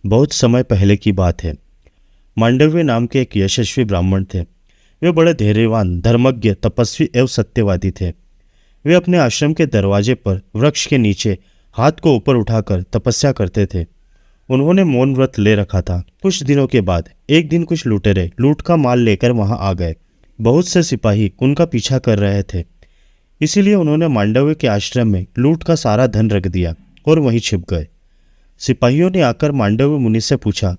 बहुत समय पहले की बात है। मांडव्य नाम के एक यशस्वी ब्राह्मण थे। वे बड़े धैर्यवान, धर्मज्ञ, तपस्वी एवं सत्यवादी थे। वे अपने आश्रम के दरवाजे पर वृक्ष के नीचे हाथ को ऊपर उठाकर तपस्या करते थे। उन्होंने मौन व्रत ले रखा था। कुछ दिनों के बाद एक दिन कुछ लुटेरे लूट का माल लेकर वहां आ गए। बहुत से सिपाही उनका पीछा कर रहे थे, इसीलिए उन्होंने मांडव्य के आश्रम में लूट का सारा धन रख दिया और वहीं छिप गए। सिपाहियों ने आकर मांडव्य मुनि से पूछा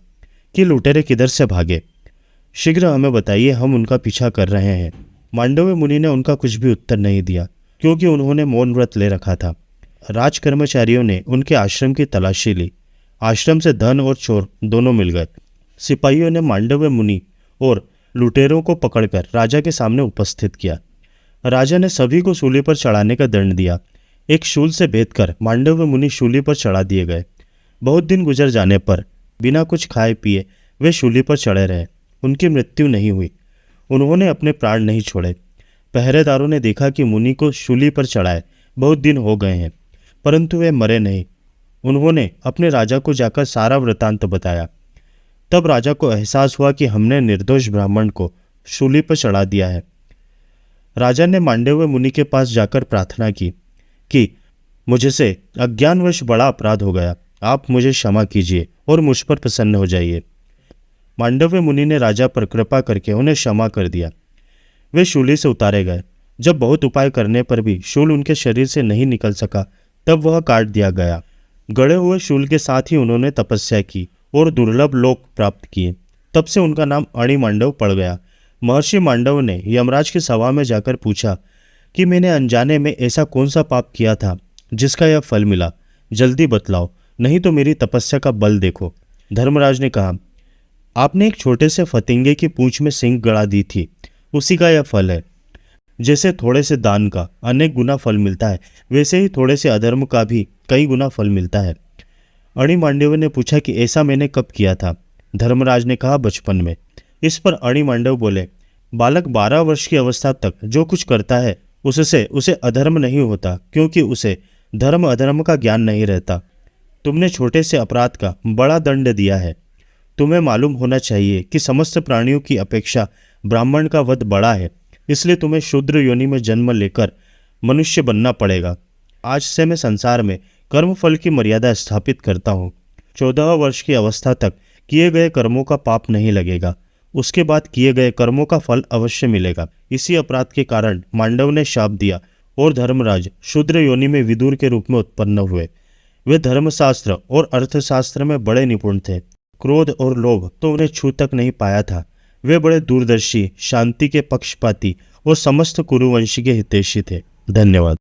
कि लुटेरे किधर से भागे, शीघ्र हमें बताइए, हम उनका पीछा कर रहे हैं। मांडव्य मुनि ने उनका कुछ भी उत्तर नहीं दिया, क्योंकि उन्होंने मौन व्रत ले रखा था। राजकर्मचारियों ने उनके आश्रम की तलाशी ली। आश्रम से धन और चोर दोनों मिल गए। सिपाहियों ने मांडव्य मुनि और लुटेरों को पकड़कर राजा के सामने उपस्थित किया। राजा ने सभी को शूली पर चढ़ाने का दंड दिया। एक शूल से भेदकर मांडव्य मुनि शूली पर चढ़ा दिए गए। बहुत दिन गुजर जाने पर बिना कुछ खाए पिए वे शूली पर चढ़े रहे। उनकी मृत्यु नहीं हुई। उन्होंने अपने प्राण नहीं छोड़े। पहरेदारों ने देखा कि मुनि को शूली पर चढ़ाए बहुत दिन हो गए हैं, परंतु वे मरे नहीं। उन्होंने अपने राजा को जाकर सारा वृतांत बताया। तब राजा को एहसास हुआ कि हमने निर्दोष ब्राह्मण को शूली पर चढ़ा दिया है। राजा ने मांडव्य मुनि के पास जाकर प्रार्थना की कि मुझसे अज्ञानवश बड़ा अपराध हो गया, आप मुझे क्षमा कीजिए और मुझ पर प्रसन्न हो जाइए। मांडव्य मुनि ने राजा पर कृपा करके उन्हें क्षमा कर दिया। वे शूली से उतारे गए। जब बहुत उपाय करने पर भी शूल उनके शरीर से नहीं निकल सका, तब वह काट दिया गया। गड़े हुए शूल के साथ ही उन्होंने तपस्या की और दुर्लभ लोक प्राप्त किए। तब से उनका नाम अणिमांडव पड़ गया। महर्षि मांडव ने यमराज की सभा में जाकर पूछा कि मैंने अनजाने में ऐसा कौन सा पाप किया था जिसका यह फल मिला, जल्दी बतलाओ, नहीं तो मेरी तपस्या का बल देखो। धर्मराज ने कहा, आपने एक छोटे से फतिंगे की पूंछ में सिंग गड़ा दी थी, उसी का यह फल है। जैसे थोड़े से दान का अनेक गुना फल मिलता है, वैसे ही थोड़े से अधर्म का भी कई गुना फल मिलता है। अणिमांडव ने पूछा कि ऐसा मैंने कब किया था? धर्मराज ने कहा, बचपन में। इस पर अणिमांडव बोले, बालक 12 वर्ष की अवस्था तक जो कुछ करता है उससे उसे अधर्म नहीं होता, क्योंकि उसे धर्म अधर्म का ज्ञान नहीं रहता। तुमने छोटे से अपराध का बड़ा दंड दिया है। तुम्हें मालूम होना चाहिए कि समस्त प्राणियों की अपेक्षा ब्राह्मण का वध बड़ा है, इसलिए तुम्हें शूद्र योनि में जन्म लेकर मनुष्य बनना पड़ेगा। आज से मैं संसार में कर्मफल की मर्यादा स्थापित करता हूँ। 14 वर्ष की अवस्था तक किए गए कर्मों का पाप नहीं लगेगा, उसके बाद किए गए कर्मों का फल अवश्य मिलेगा। इसी अपराध के कारण मांडव ने शाप दिया और धर्मराज शूद्र योनि में विदुर के रूप में उत्पन्न हुए। वे धर्मशास्त्र और अर्थशास्त्र में बड़े निपुण थे। क्रोध और लोभ तो उन्हें छू तक नहीं पाया था। वे बड़े दूरदर्शी, शांति के पक्षपाती और समस्त कुरुवंशी के हितैषी थे। धन्यवाद।